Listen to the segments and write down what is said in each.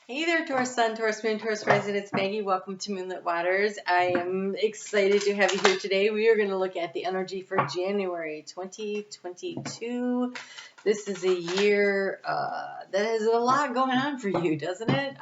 Hey there, Taurus Sun, Taurus Moon, Taurus Rising. It's Maggie. Welcome to Moonlit Waters. I am excited to have you here today. We are going to look at the energy for January 2022. This is a year that has a lot going on for you, doesn't it?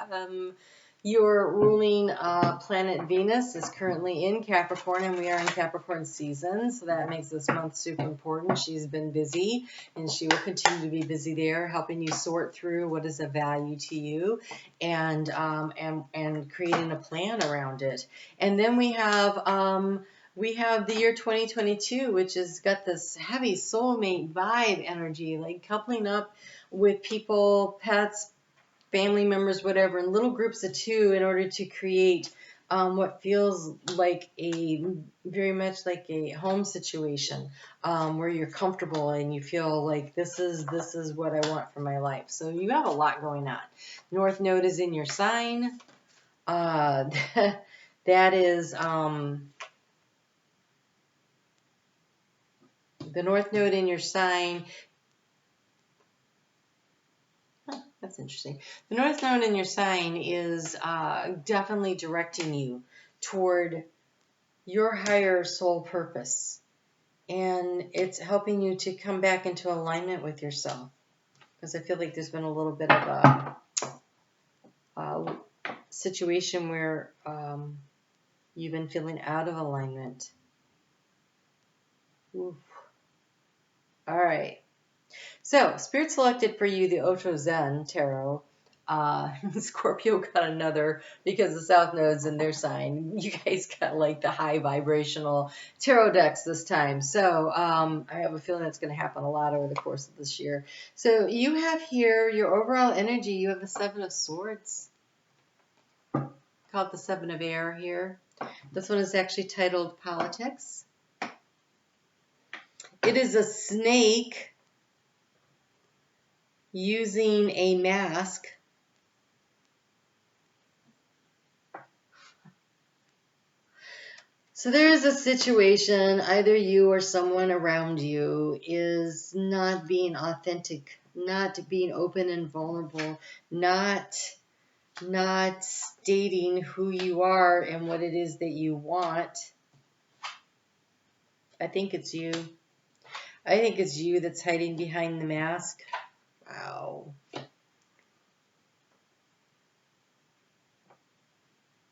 Your ruling planet Venus is currently in Capricorn, and we are in Capricorn season, so that makes this month super important. She's been busy, and she will continue to be busy there, helping you sort through what is of value to you, and creating a plan around it. And then we have the year 2022, which has got this heavy soulmate vibe energy, like coupling up with people, pets, family members, whatever, in little groups of two in order to create what feels like very much like a home situation, where you're comfortable and you feel like this is what I want for my life. So you have a lot going on. North Node is in your sign. That is the North Node in your sign. That's interesting. The North Node in your sign is definitely directing you toward your higher soul purpose. And it's helping you to come back into alignment with yourself. Because I feel like there's been a little bit of a situation where you've been feeling out of alignment. Oof. All right. So, Spirit selected for you the Ocho Zen Tarot. Scorpio got another because the South Node's in their sign. You guys got like the high vibrational tarot decks this time. So, I have a feeling that's going to happen a lot over the course of this year. So, you have here your overall energy. You have the Seven of Swords. Call it the Seven of Air here. This one is actually titled Politics. It is a snake using a mask. So there is a situation, either you or someone around you is not being authentic, not being open and vulnerable, not stating who you are and what it is that you want. I think it's you. I think it's you that's hiding behind the mask. Wow.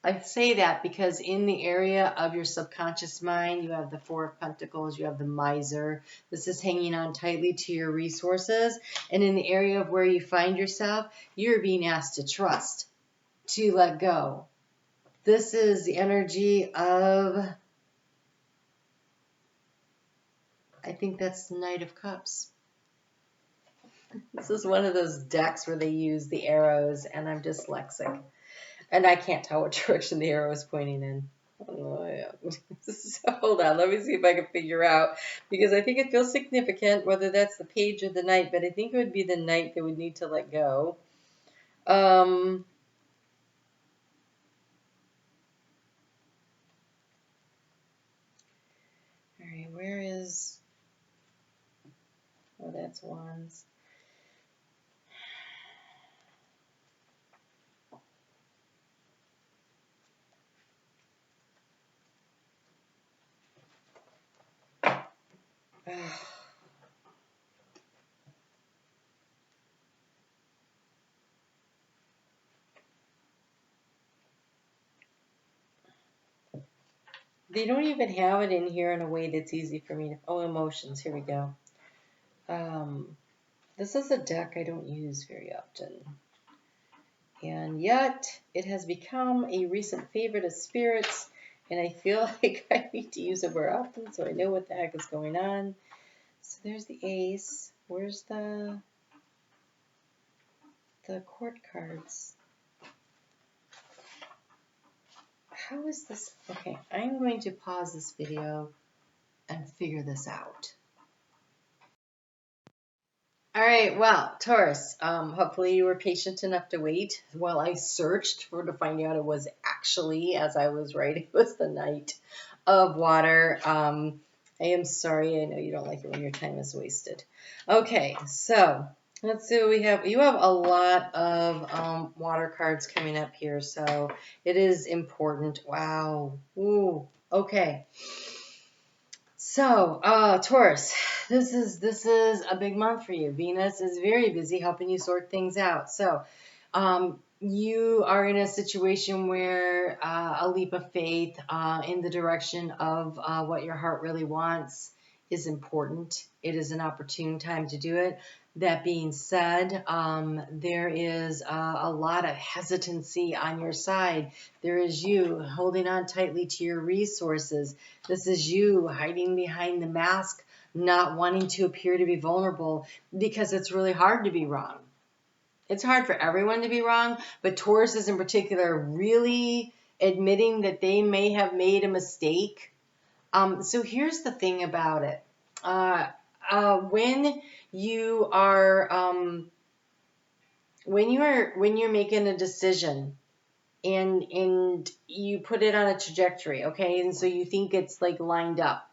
I say that because in the area of your subconscious mind, you have the Four of Pentacles, you have the Miser. This is hanging on tightly to your resources. And in the area of where you find yourself, you're being asked to trust, to let go. This is the energy of, I think that's the Knight of Cups. This is one of those decks where they use the arrows, and I'm dyslexic. And I can't tell what direction the arrow is pointing in. Oh, yeah. So hold on, let me see if I can figure out, because I think it feels significant, whether that's the page or the knight, but I think it would be the knight that would need to let go. All right, where is, oh, that's wands. They don't even have it in here in a way that's easy for me to, oh, emotions, here we go. This is a deck I don't use very often. And yet, it has become a recent favorite of spirits, and I feel like I need to use it more often so I know what the heck is going on. So there's the ace. Where's the court cards? How is this? Okay, I'm going to pause this video and figure this out. All right, well, Taurus, hopefully you were patient enough to wait while I searched to find out it was actually, as I was right, it was the Knight of Water. I am sorry, I know you don't like it when your time is wasted. Okay, so Let's see what we have. You have a lot of water cards coming up here, so it is important. Wow. Ooh. Okay. So, Taurus, this is a big month for you. Venus is very busy helping you sort things out. So, you are in a situation where a leap of faith in the direction of what your heart really wants is important. It is an opportune time to do it. That being said, there is a lot of hesitancy on your side. There is you holding on tightly to your resources. This is you hiding behind the mask, not wanting to appear to be vulnerable because it's really hard to be wrong. It's hard for everyone to be wrong, but Tauruses in particular really admitting that they may have made a mistake. So here's the thing about it. When you are when you're making a decision and you put it on a trajectory, okay, and so you think it's like lined up.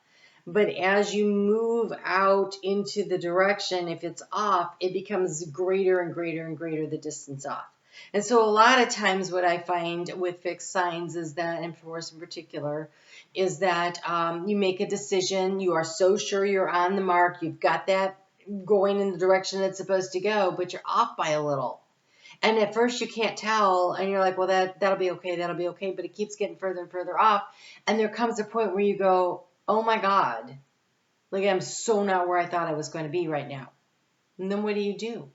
But as you move out into the direction, if it's off, it becomes greater and greater and greater the distance off. And so a lot of times what I find with fixed signs is that, and for us in particular, is that you make a decision, you are so sure you're on the mark, you've got that going in the direction it's supposed to go, but you're off by a little. And at first you can't tell, and you're like, well, that'll be okay, but it keeps getting further and further off. And there comes a point where you go, oh my God, like I'm so not where I thought I was going to be right now. And then what do?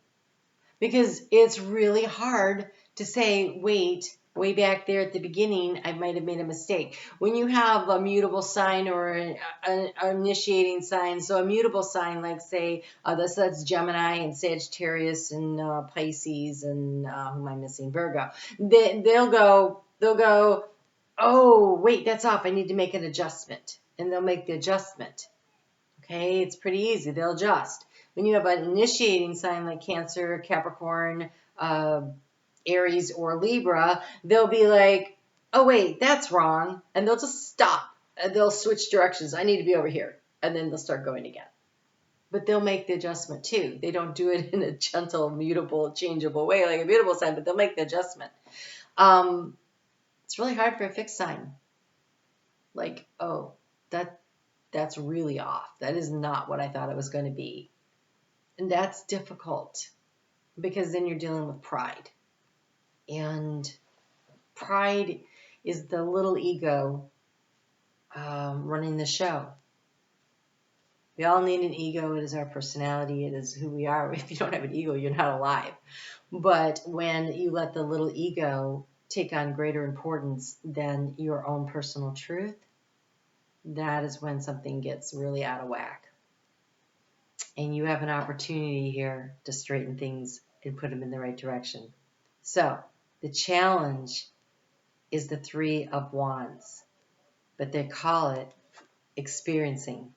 Because it's really hard to say, wait, way back there at the beginning, I might have made a mistake. When you have a mutable sign or an initiating sign, so a mutable sign, like say, that's Gemini and Sagittarius and Pisces and who am I missing? Virgo. They'll go, oh, wait, that's off. I need to make an adjustment. And they'll make the adjustment. Okay, it's pretty easy. They'll adjust. When you have an initiating sign like Cancer, Capricorn, Aries, or Libra, they'll be like, oh, wait, that's wrong. And they'll just stop. And they'll switch directions. I need to be over here. And then they'll start going again. But they'll make the adjustment too. They don't do it in a gentle, mutable, changeable way like a mutable sign, but they'll make the adjustment. It's really hard for a fixed sign. Like, oh, that's really off. That is not what I thought it was going to be. And that's difficult because then you're dealing with pride. And pride is the little ego running the show. We all need an ego. It is our personality. It is who we are. If you don't have an ego, you're not alive. But when you let the little ego take on greater importance than your own personal truth, that is when something gets really out of whack. And you have an opportunity here to straighten things and put them in the right direction. So the challenge is the Three of Wands, but they call it experiencing.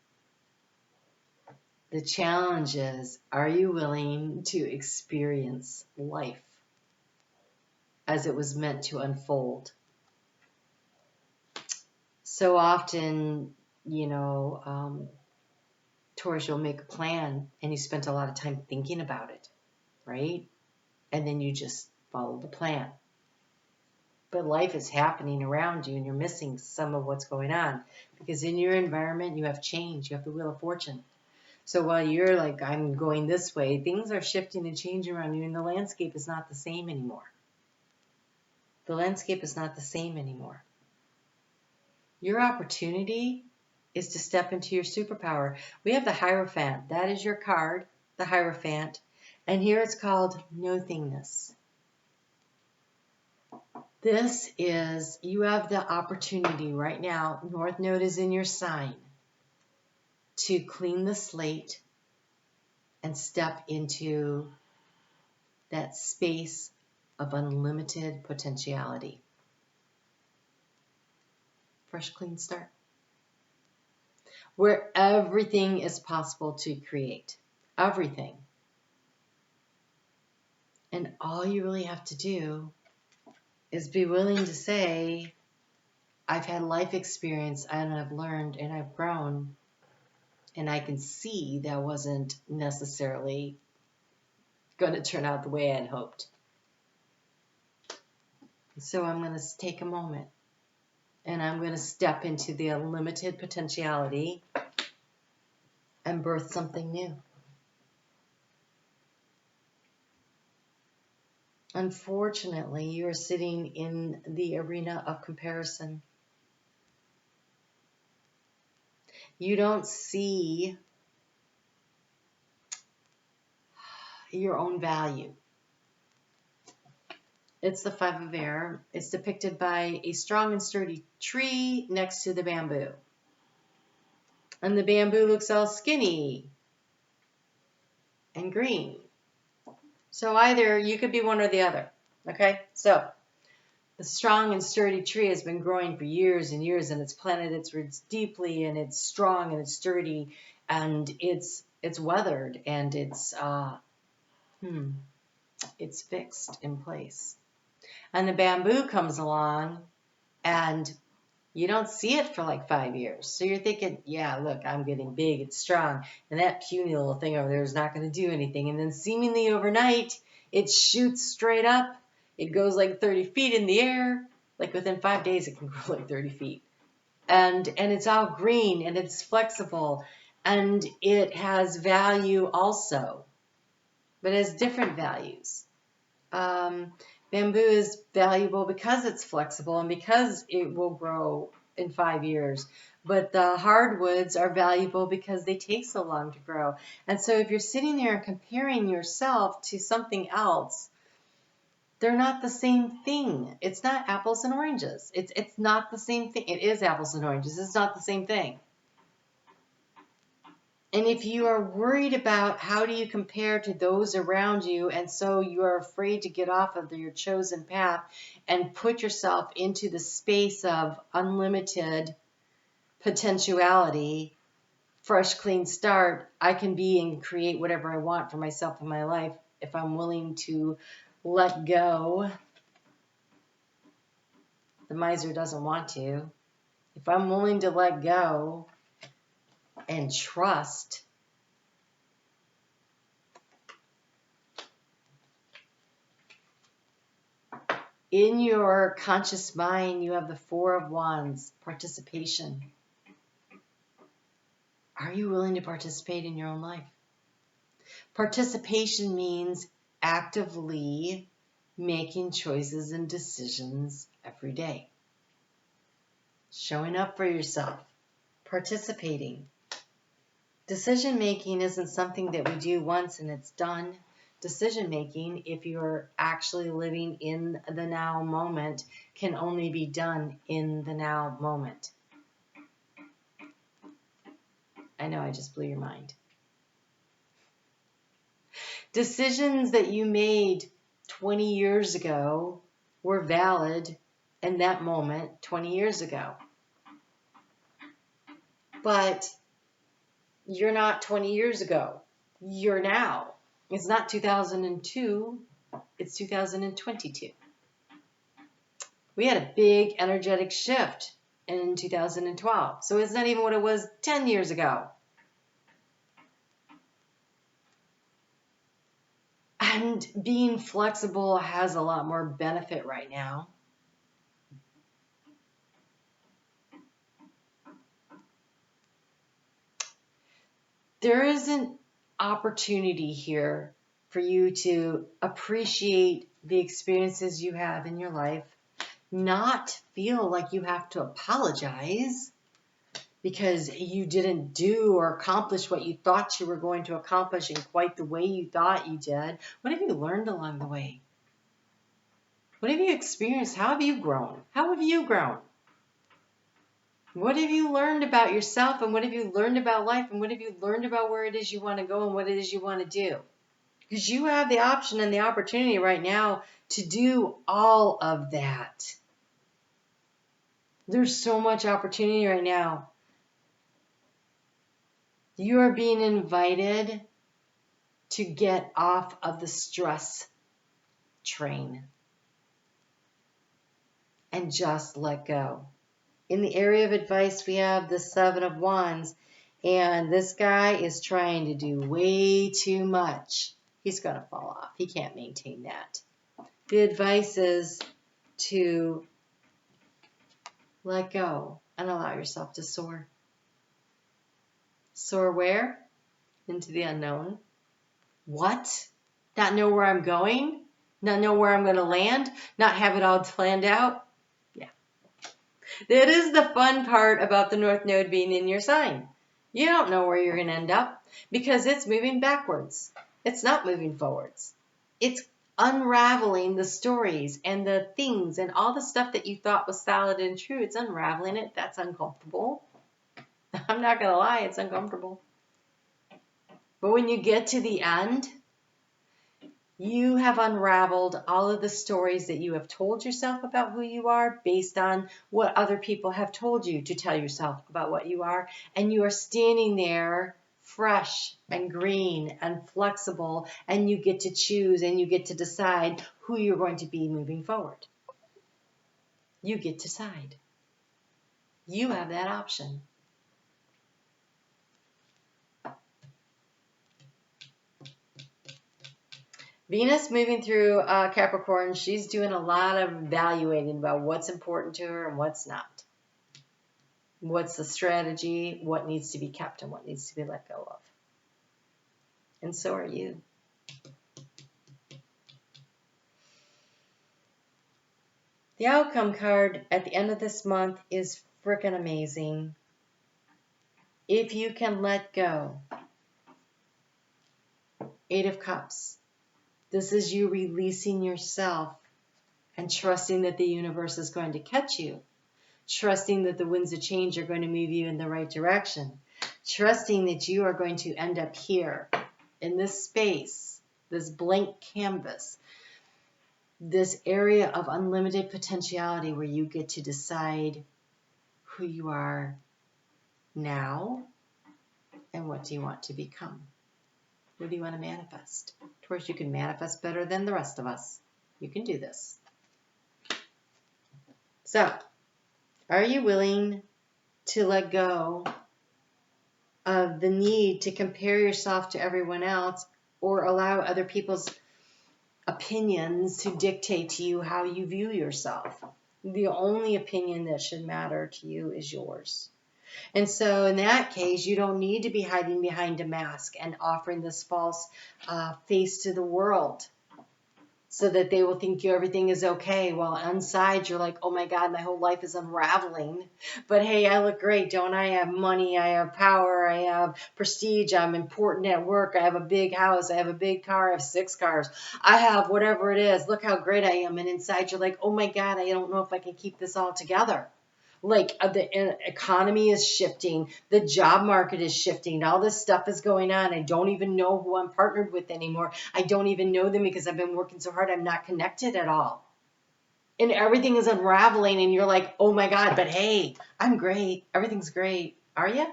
The challenge is, are you willing to experience life as it was meant to unfold? So often, Taurus, you'll make a plan and you spent a lot of time thinking about it, right? And then you just follow the plan. But life is happening around you and you're missing some of what's going on because in your environment you have change, you have the Wheel of Fortune. So while you're like, I'm going this way, things are shifting and changing around you and the landscape is not the same anymore. The landscape is not the same anymore. Your opportunity is to step into your superpower. We have the Hierophant. That is your card, the Hierophant. And here it's called Nothingness. This is, you have the opportunity right now, North Node is in your sign, to clean the slate and step into that space of unlimited potentiality. Fresh, clean start. Where everything is possible to create. Everything. And all you really have to do is be willing to say, I've had life experience and I've learned and I've grown and I can see that wasn't necessarily going to turn out the way I had hoped. So I'm going to take a moment and I'm going to step into the unlimited potentiality and birth something new. Unfortunately, you are sitting in the arena of comparison. You don't see your own value. It's the 5 of air. It's depicted by a strong and sturdy tree next to the bamboo. And the bamboo looks all skinny and green. So either you could be one or the other. Okay? So the strong and sturdy tree has been growing for years and years, and it's planted its roots deeply, and it's strong and it's sturdy, and it's weathered, and it's fixed in place. And the bamboo comes along, and you don't see it for like 5 years. So you're thinking, yeah, look, I'm getting big, it's strong, and that puny little thing over there is not going to do anything. And then seemingly overnight, it shoots straight up. It goes like 30 feet in the air. Like within 5 days, it can grow like 30 feet. And it's all green, and it's flexible, and it has value also, but it has different values. Bamboo is valuable because it's flexible and because it will grow in 5 years. But the hardwoods are valuable because they take so long to grow. And so if you're sitting there and comparing yourself to something else, they're not the same thing. It's not apples and oranges. It's not the same thing. It is apples and oranges. It's not the same thing. And if you are worried about how do you compare to those around you, and so you are afraid to get off of your chosen path and put yourself into the space of unlimited potentiality, fresh, clean start, I can be and create whatever I want for myself in my life if I'm willing to let go. The miser doesn't want to. If I'm willing to let go and trust, in your conscious mind, you have the 4 of Wands, participation. Are you willing to participate in your own life? Participation means actively making choices and decisions every day. Showing up for yourself. Participating. Decision making isn't something that we do once and it's done. Decision making, if you're actually living in the now moment, can only be done in the now moment. I know I just blew your mind. Decisions that you made 20 years ago were valid in that moment 20 years ago. But you're not 20 years ago. You're now. It's not 2002, it's 2022. We had a big energetic shift in 2012. So it's not even what it was 10 years ago. And being flexible has a lot more benefit right now. There is an opportunity here for you to appreciate the experiences you have in your life, not feel like you have to apologize because you didn't do or accomplish what you thought you were going to accomplish in quite the way you thought you did. What have you learned along the way? What have you experienced? How have you grown? How have you grown? What have you learned about yourself, and what have you learned about life, and what have you learned about where it is you want to go and what it is you want to do? Because you have the option and the opportunity right now to do all of that. There's so much opportunity right now. You are being invited to get off of the stress train and just let go. In the area of advice, we have the 7 of Wands, and this guy is trying to do way too much. he's going to fall off. He can't maintain that. The advice is to let go and allow yourself to soar. Soar where? Into the unknown. What? Not know where I'm going? Not know where I'm going to land? Not have it all planned out? Yeah. That is the fun part about the North Node being in your sign. You don't know where you're going to end up because it's moving backwards. It's not moving forwards. It's unraveling the stories and the things and all the stuff that you thought was solid and true. It's unraveling it. That's uncomfortable. I'm not going to lie, it's uncomfortable. But when you get to the end, you have unraveled all of the stories that you have told yourself about who you are based on what other people have told you to tell yourself about what you are. And you are standing there fresh and green and flexible, and you get to choose and you get to decide who you're going to be moving forward. You get to decide. You have that option. Venus moving through Capricorn, she's doing a lot of evaluating about what's important to her and what's not. What's the strategy, what needs to be kept and what needs to be let go of. And so are you. The outcome card at the end of this month is freaking amazing. If you can let go. 8 of Cups. This is you releasing yourself and trusting that the universe is going to catch you. Trusting that the winds of change are going to move you in the right direction. Trusting that you are going to end up here in this space, this blank canvas, this area of unlimited potentiality where you get to decide who you are now and what do you want to become. What do you want to manifest? Of course, you can manifest better than the rest of us. You can do this. So, are you willing to let go of the need to compare yourself to everyone else or allow other people's opinions to dictate to you how you view yourself? The only opinion that should matter to you is yours. And so in that case, you don't need to be hiding behind a mask and offering this false face to the world so that they will think everything is okay. While inside you're like, oh my God, my whole life is unraveling. But hey, I look great, don't I? I have money, I have power, I have prestige, I'm important at work, I have a big house, I have a big car, I have 6 cars. I have whatever it is. Look how great I am. And inside you're like, oh my God, I don't know if I can keep this all together. Like the economy is shifting, the job market is shifting, all this stuff is going on. I don't even know who I'm partnered with anymore. I don't even know them because I've been working so hard. I'm not connected at all. And everything is unraveling and you're like, oh my God, but hey, I'm great. Everything's great. Are you?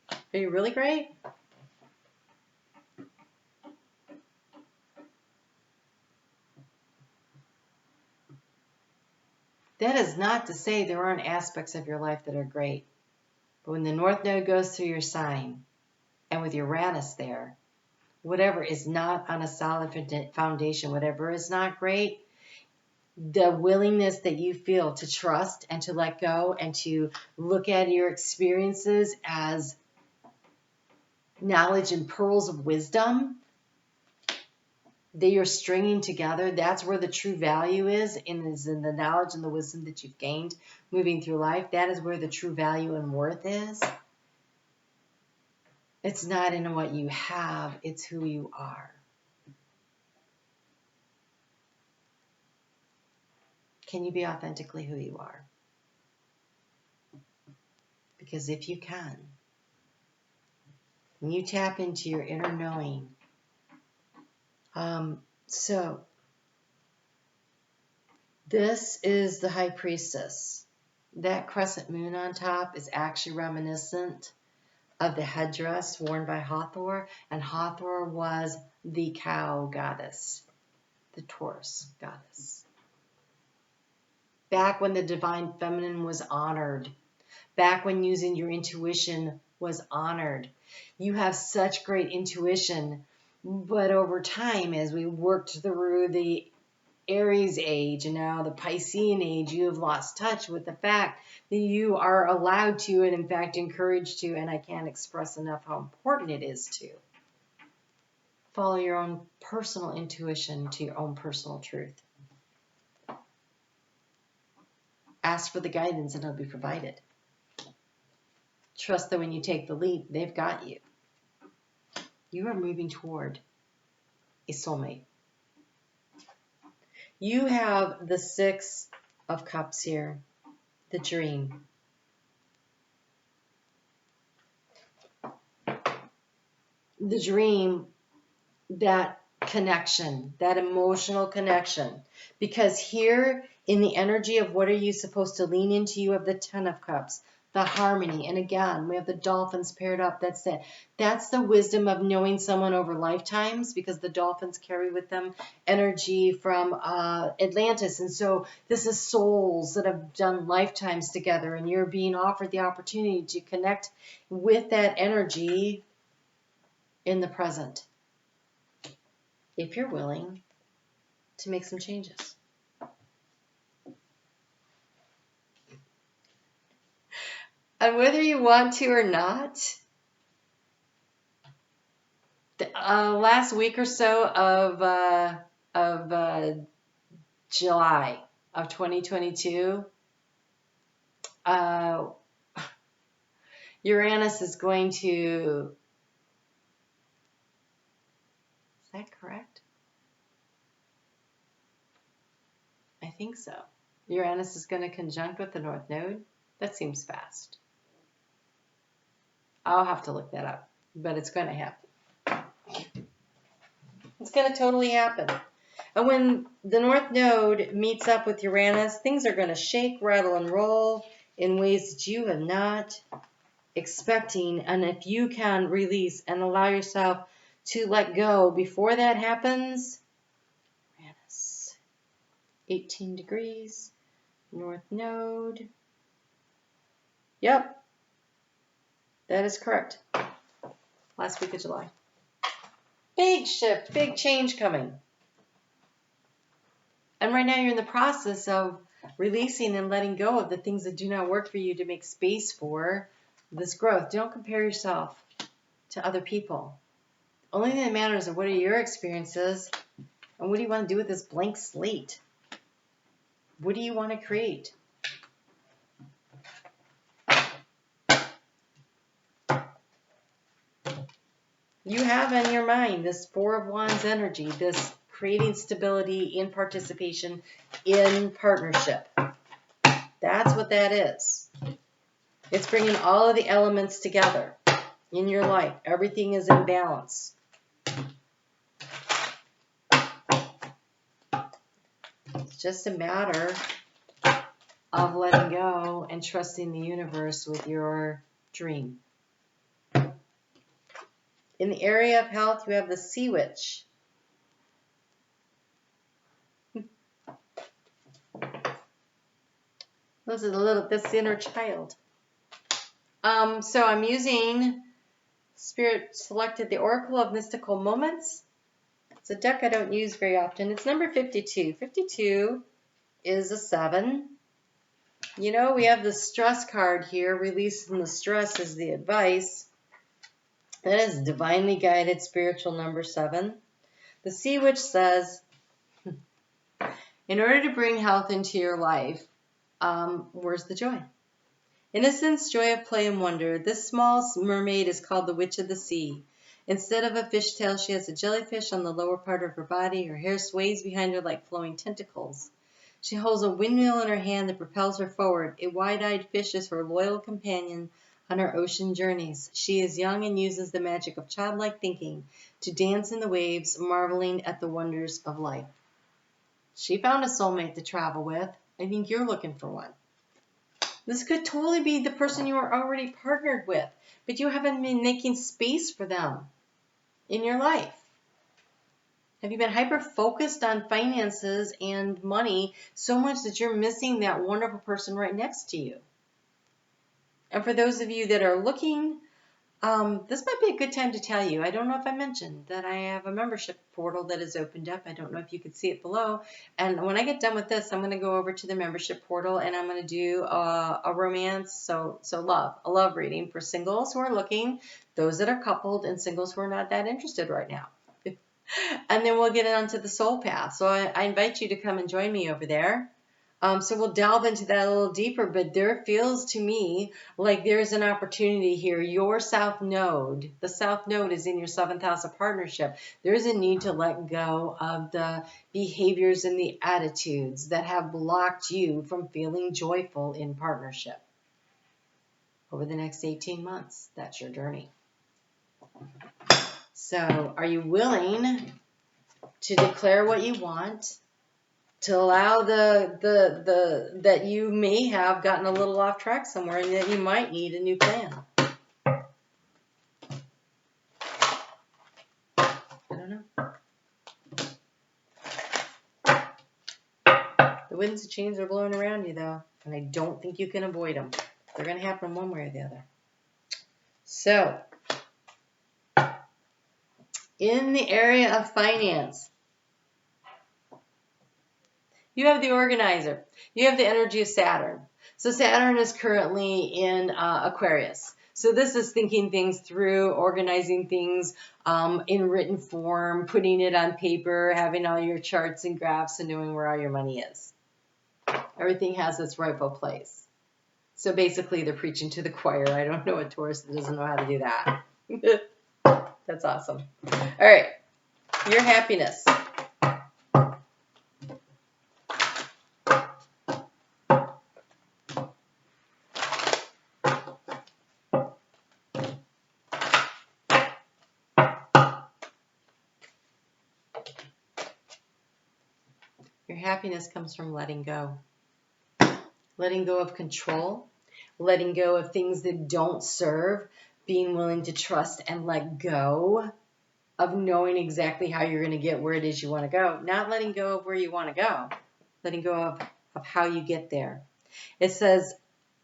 Are you really great? That is not to say there aren't aspects of your life that are great. But when the North Node goes through your sign, and with Uranus there, whatever is not on a solid foundation, whatever is not great, the willingness that you feel to trust and to let go and to look at your experiences as knowledge and pearls of wisdom that you're stringing together, that's where the true value is in the knowledge and the wisdom that you've gained moving through life. That is where the true value and worth is. It's not in what you have, it's who you are. Can you be authentically who you are? Because if you can, when you tap into your inner knowing, so this is the High Priestess. That crescent moon on top is actually reminiscent of the headdress worn by Hathor, and Hathor was the cow goddess, the Taurus goddess. Back when the divine feminine was honored, back when using your intuition was honored. You have such great intuition But over time, as we worked through the Aries age and now the Piscean age, you have lost touch with the fact that you are allowed to, and in fact encouraged to, and I can't express enough how important it is to follow your own personal intuition to your own personal truth. Ask for the guidance and it'll be provided. Trust that when you take the leap, they've got you. You are moving toward a soulmate. You have the Six of Cups here, the dream. The dream, that connection, that emotional connection. Because here in the energy of what are you supposed to lean into, you have the Ten of Cups, the harmony. And again, we have the dolphins paired up. That's the wisdom of knowing someone over lifetimes, because the dolphins carry with them energy from Atlantis. And so this is souls that have done lifetimes together, and you're being offered the opportunity to connect with that energy in the present, if you're willing to make some changes. And whether you want to or not, the last week or so of July of 2022, Uranus is going to, is that correct? I think so. Uranus is going to conjunct with the North Node. That seems fast. I'll have to look that up, but it's going to happen. It's going to totally happen. And when the North Node meets up with Uranus, things are going to shake, rattle, and roll in ways that you are not expecting. And if you can release and allow yourself to let go before that happens, Uranus, 18 degrees, North Node. Yep. That is correct. Last week of July. Big shift, big change coming. And right now you're in the process of releasing and letting go of the things that do not work for you to make space for this growth. Don't compare yourself to other people. The only thing that matters is what are your experiences and what do you want to do with this blank slate? What do you want to create? You have in your mind this Four of Wands energy, this creating stability in participation, in partnership. That's what that is. It's bringing all of the elements together in your life. Everything is in balance. It's just a matter of letting go and trusting the universe with your dream. In the area of health, you have the Sea Witch. This is this inner child. So I'm using, Spirit selected the Oracle of Mystical Moments. It's a deck I don't use very often. It's number 52. 52 is a 7. You know, we have the stress card here. Releasing the stress is the advice. That is divinely guided spiritual number 7. The Sea Witch says, in order to bring health into your life, where's the joy? Innocence, joy of play and wonder. This small mermaid is called the Witch of the Sea. Instead of a fishtail, she has a jellyfish on the lower part of her body. Her hair sways behind her like flowing tentacles. She holds a windmill in her hand that propels her forward. A wide-eyed fish is her loyal companion on her ocean journeys. She is young and uses the magic of childlike thinking to dance in the waves, marveling at the wonders of life. She found a soulmate to travel with. I think you're looking for one. This could totally be the person you are already partnered with, but you haven't been making space for them in your life. Have you been hyper-focused on finances and money so much that you're missing that wonderful person right next to you? And for those of you that are looking, This might be a good time to tell you. I don't know if I mentioned that I have a membership portal that is opened up. I don't know if you could see it below. And when I get done with this, I'm going to go over to the membership portal and I'm going to do a romance, so love, a love reading for singles who are looking, those that are coupled, and singles who are not that interested right now. And then we'll get onto the soul path. So I invite you to come and join me over there. So we'll delve into that a little deeper, but there feels to me like there's an opportunity here. Your South Node, the South Node is in your 7th house of partnership. There's a need to let go of the behaviors and the attitudes that have blocked you from feeling joyful in partnership. Over the next 18 months, that's your journey. So are you willing to declare what you want? To allow that you may have gotten a little off track somewhere and that you might need a new plan. I don't know. The winds and chains are blowing around you though, and I don't think you can avoid them. They're going to happen one way or the other. So, in the area of finance, you have the organizer. You have the energy of Saturn. So Saturn is currently in Aquarius. So this is thinking things through, organizing things in written form, putting it on paper, having all your charts and graphs, and knowing where all your money is. Everything has its rightful place. So basically, they're preaching to the choir. I don't know a Taurus that doesn't know how to do that. That's awesome. All right, your happiness. Your happiness comes from letting go. Letting go of control, letting go of things that don't serve, being willing to trust and let go of knowing exactly how you're going to get where it is you want to go. Not letting go of where you want to go, letting go of how you get there. It says,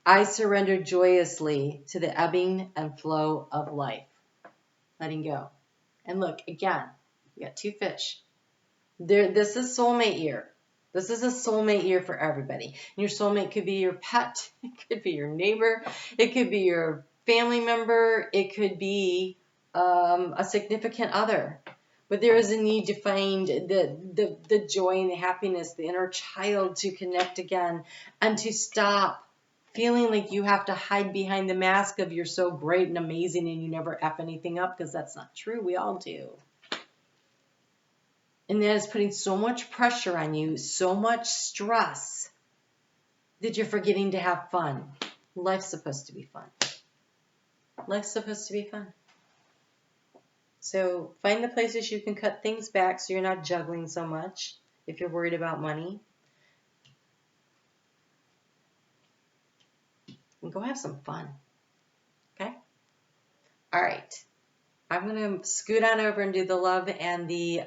I surrender joyously to the ebbing and flow of life. Letting go. And look, again, we got 2 fish. This is soulmate year. This is a soulmate year for everybody. And your soulmate could be your pet. It could be your neighbor. It could be your family member. It could be a significant other. But there is a need to find the joy and the happiness, the inner child to connect again and to stop feeling like you have to hide behind the mask of you're so great and amazing and you never F anything up, because that's not true. We all do. And that is putting so much pressure on you, so much stress, that you're forgetting to have fun. Life's supposed to be fun. Life's supposed to be fun. So find the places you can cut things back so you're not juggling so much if you're worried about money. And go have some fun. Okay? All right. I'm going to scoot on over and do the love and the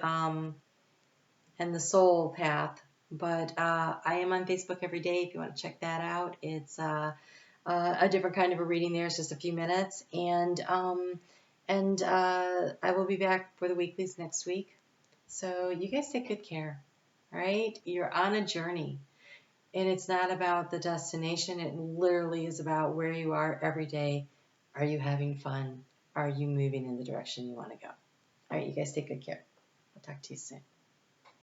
soul path. But I am on Facebook every day if you want to check that out. It's a different kind of a reading there. It's just a few minutes. And I will be back for the weeklies next week. So you guys take good care. All right? You're on a journey. And it's not about the destination. It literally is about where you are every day. Are you having fun? Are you moving in the direction you want to go? All right, you guys take good care. I'll talk to you soon.